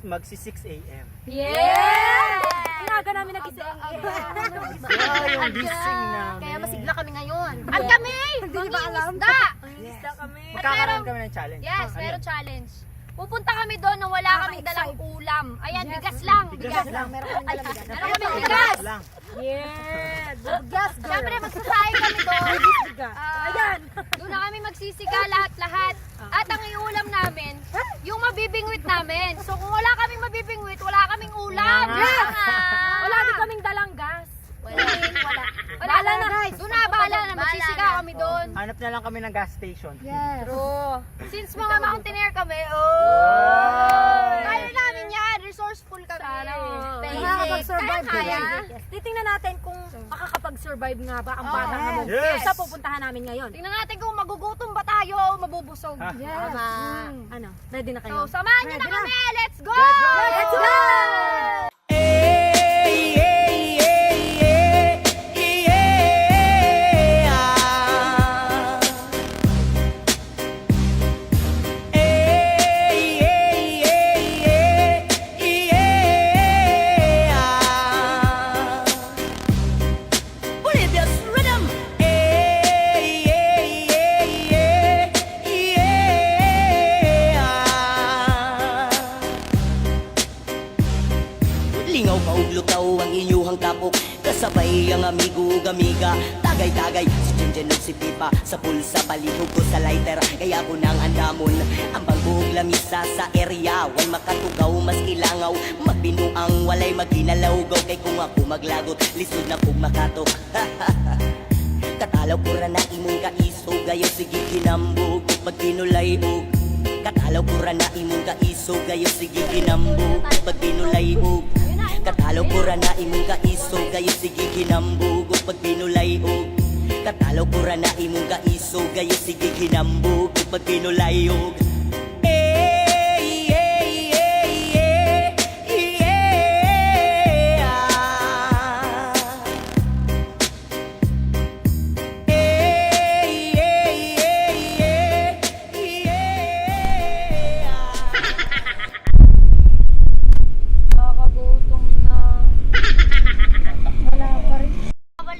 magsi 6 a.m. Yeah! Inaga namin nagising. Yung gising namin. Kaya masigla kami ngayon. At kami, mangingisda! Mangingisda kami. Magkakaroon kami ng challenge. Yes, Ano meron yun? challenge. Pupunta kami doon na wala kaming dalang ulam. Ayan, bigas lang. Bigas lang. Meron kaming bigas. Lang. Yeah! Bigas, girl. Siyempre, magsasayang kami doon. Bigas. Ayan. Doon na kami magsisiga lahat-lahat. At ang iulam namin, yung mabibingwit namin. So kung wala kaming mabibingwit, wala kaming ulam. Yes! Ah. Wala din kaming dalang gas. Wala. Bahala na, guys. Doon na, bahala na. Magsisiga kami doon. Hanap na lang kami ng gas station. Yes. True. Since mga mountaineer kami, kaya namin yan. Resourceful kami. Sana. Makakapag-survive Kaya. kaya. Yes. Titingnan natin kung makakapag-survive nga ba ang bata na mo Yes. sa pupuntahan namin ngayon. Tingnan natin kung magugutom ba tayo o mabubusog. Ha? Yes. Tama. Ano? Ready na kayo? So, samahan niyo na Ready na. kami. Let's go! Let's go! Let's go! Lingaw kauglutaw ang inyuhang tapok kasabay ang amigo ug amiga. Tagay-tagay si Jenjen ug si Pipa sa pulsa palihog ko sa lighter. Kaya ko nang andamon ang bangbuhog lamisa sa area. Way makatugaw mas ilangaw magbinuang walay maginalawgaw. Kay kung ako maglagot lisod na kog makatok. Katalaw ko ra na imong kaiso gayo sige ginambog pag pinulay og katalaw ko ra na imong kaiso gayo sige ginambog pag pinulay og katalaw ko ra na imong kaiso gayo sige ginambog pag pinulay og katalaw ko ra na imong kaiso gayo sige ginambog pag pinulay og Nakakagutom na. Wala pa rin.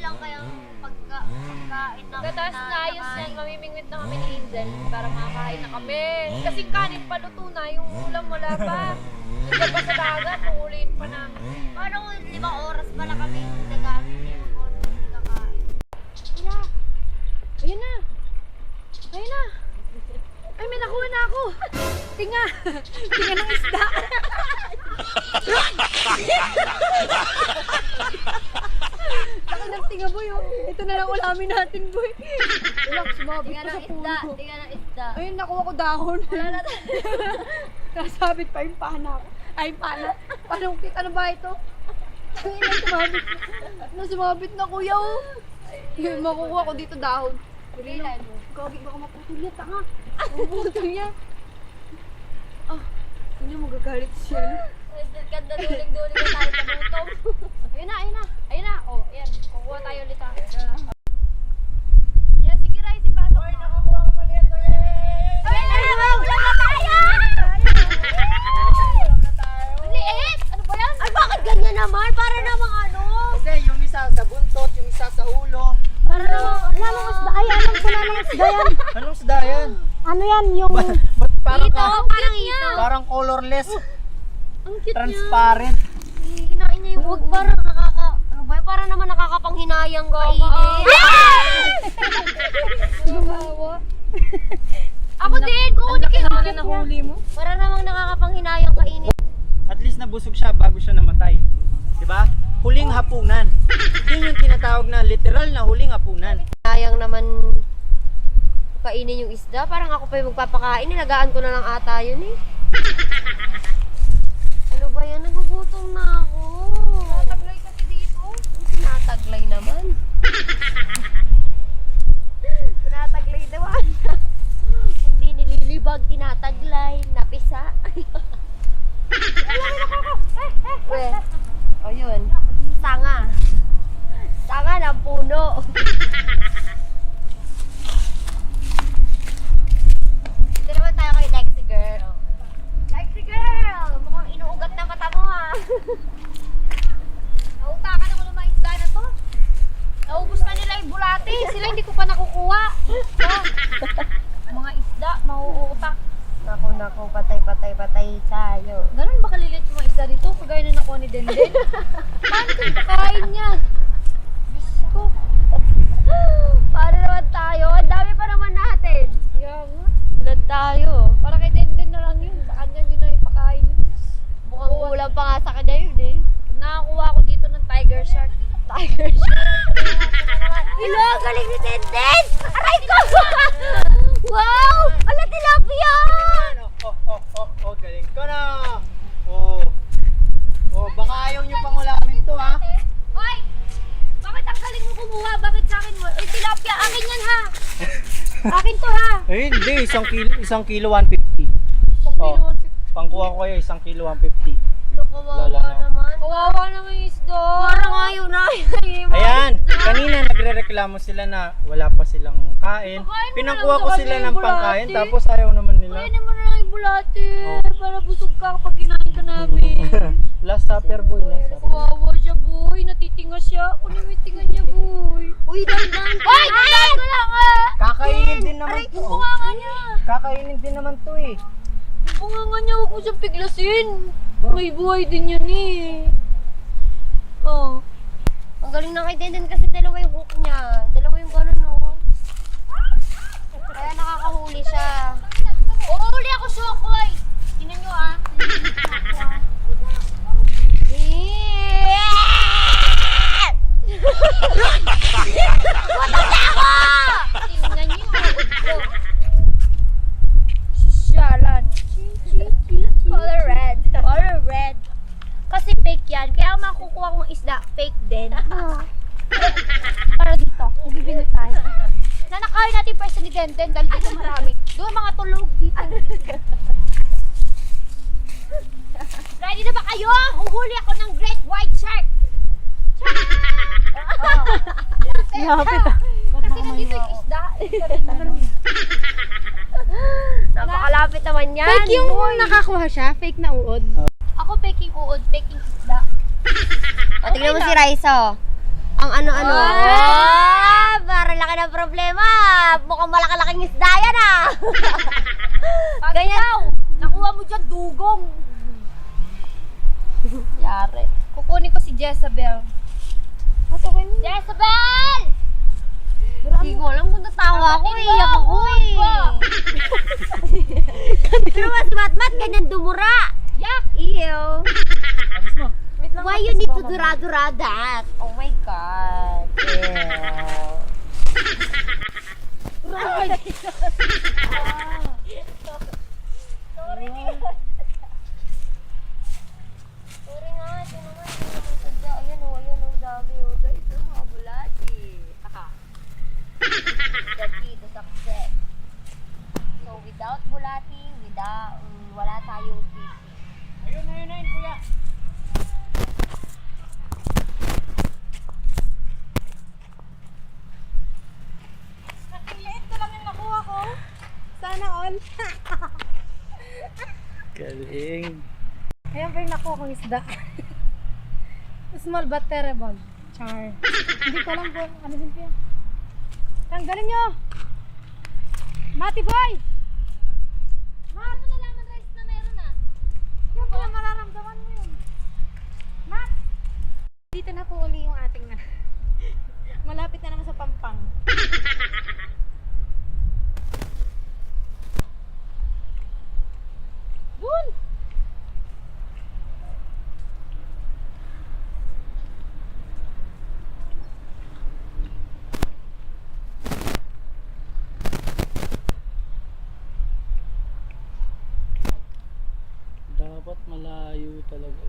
Lang kayang pagkain na. Gatas na ayos yan. Mamimingwit na kami ni Angel para makakain na kami. Kasing kanin paluto na. Yung ulam wala pa. Nandiyan pa sa dagat. Uuliin pa namin. Paano 5 oras pala kami nagagamit? 5 oras kami nagkakain. Ayun na. Ayun na. Ay, may nakuha na ako. Tinga. Tinga ng isda. Laki ng tinga, boy. Oh. Ito na lang ulamin natin, boy. Relax, sumabit pa sa puno. Tinga ng isda. Ayun, nakuha ko dahon. Wala na. Nasabit pa yung pana ko. Ay, pana. Paano kita na ba ito? Ayun, sumabit na. Sumabit na, kuya. Oh. Yun, makukuha ko dito dahon. Kailan mo? Gagi, baka maputol niya, tanga. Maputol niya. Ah, hindi mo gagalit siya. Ganda duling-duling na tayo sa gutom. Ayun na, ayun na. Ayun na. Oh, ayan. Kukuha tayo ulit ha. Yan, sige Rai, si Pasok. Ay, nakakuha ko mali ito. Ayun na, ulam na tayo! Maliit! Ano ba yan? Ay, bakit ganyan naman? Para namang ano? Kasi yung isa sa buntot, yung isa sa ulo. Para namang, wala namang isda. Ay, alam ko na namang isda yan. Anong isda yan? Ano yan? Yung... Ba't parang, Ito, parang ito. parang colorless, Ang cute transparent. niya. Kinain niya yung huwag parang nakaka... Ano ba yun? Parang naman nakakapanghinayang kainin. Gumawa. Ako din! Kukunin kayo. Ano na nahuli mo? Para namang nakakapanghinayang kainin. At least nabusog siya bago siya namatay. Diba? Huling hapunan. Yun yung tinatawag na literal na huling hapunan. Hinayang naman kainin yung isda. Parang ako pa yung magpapakain. Nilagaan ko na lang ata yun eh. Ano ba yan? Nagugutom na ako. Tinataglay kasi dito. Tinataglay naman. Tinataglay daw. Hindi nililibag, tinataglay, napisa. O yun. Sanga. Sanga ng puno. Dito naman tayo kay Lexi Girl. Lexi Girl! Mukhang inuubo Nautakan ako ng mga isda na to. Naubos na nila yung bulati. Sila hindi ko pa nakukuha. Mga isda, mauutak. Naku, patay tayo. Ganun ba kalilit yung mga isda dito? Kagaya na nakuha ni Denden? Paano ko ipakain niya? Diyos ko. Paano naman tayo? Ang dami pa naman natin. Yeah, nga. Ilan tayo? Para kay Denden na lang yun. Sa kanya yun na ipakain yun. Mukhang kulang pa nga sa kanya yun eh. Pag nakakuha ako dito ng tiger shark. Tiger shark. Hello, galing ni Denden! Aray ko! Wow! Ala, tilapia! Galing ko na. Baka ayaw nyo pang ulamin to ha. Hoy! Bakit ang galing mo kumuha? Bakit sa akin mo? Eh, tilapia, akin yan ha! Akin to ha! Eh, hindi. Isang kilo 150. Oh, pangkuha ko kayo, 1 kilo 150. Kawawa Lala na. naman. Kawawa naman yung isda. Parang ayaw na. Ayan, kanina nagre-reklamo sila na wala pa silang kain. Pakain mo Pinangkuha lang ko sa sila kanya ng yung pangkain bulati. tapos ayaw naman nila. Kainin mo na lang yung bulati. Oh. Para busog ka kapag kinain ka namin. Last supper boy, last supper. Kawawa siya, boy. Natitinga siya. Kunin mo yung tinga niya, boy. Uy, dandan. Ay! Dandan ko lang Kakainin din naman to. Yung bunganga niya. Kakainin din naman to eh. Yung bunganga niya, huwag mo siyang piglasin. May buhay din yan eh. Oh. Ang galing na kay Denden kasi dalawa yung hook niya. Dalawa yung gano'n, no? Kaya nakakahuli siya. Uhuli ako, Shokoy. Tingnan nyo ah. Tingnan nyo. Syalan. Color red. Color red. Kasi fake yan. Kaya ang makukuha kong isda, fake din. Para dito, magbibingot tayo. Nanakain natin yung person ni Denden dahil dito marami. Doon mga tulog dito. Ready na ba kayo? Huhuli ako ng great white shark. Lapit ah. Kasi nandito yung isda. Napakalapit naman yan. Fake yung boy. nakakuha siya? Fake na uod? Ako faking uod, faking isda. O, tingnan mo si Raisa. Ang ano-ano. Para laki ng problema. Mukhang malaki-laking isda yan ah. Ganyan. Nakuha mo dyan, dugong. Yari. Kukunin ko si Jezebel. Jezebel! Hindi ko alam kung natawa ko eh. Iyak ako eh. Pero mas matmat, ganyan dumura. Yak! Ew. Alis mo. Why you need to dura-dura that? Oh my God. Sorry nga, ito naman. Ayan o, dami o. Guys, mga bulati. The key to success. So, without bulati, wala tayong fishing. Ayun, kuya. Liit ko lang yung nakuha ko. Sana all. Galing. Ayan pa yung nakuha kong isda. Small but terrible. Char. Hindi ko alam kung ano din siya. Tanggalin nyo! Mati boy! Mat! Ano nalaman rice na meron ah? Yung pala mararamdaman mo yun. Mat! Dito na po uli yung ating malapit na naman sa Pampang. Dun! Dapat malayo talaga.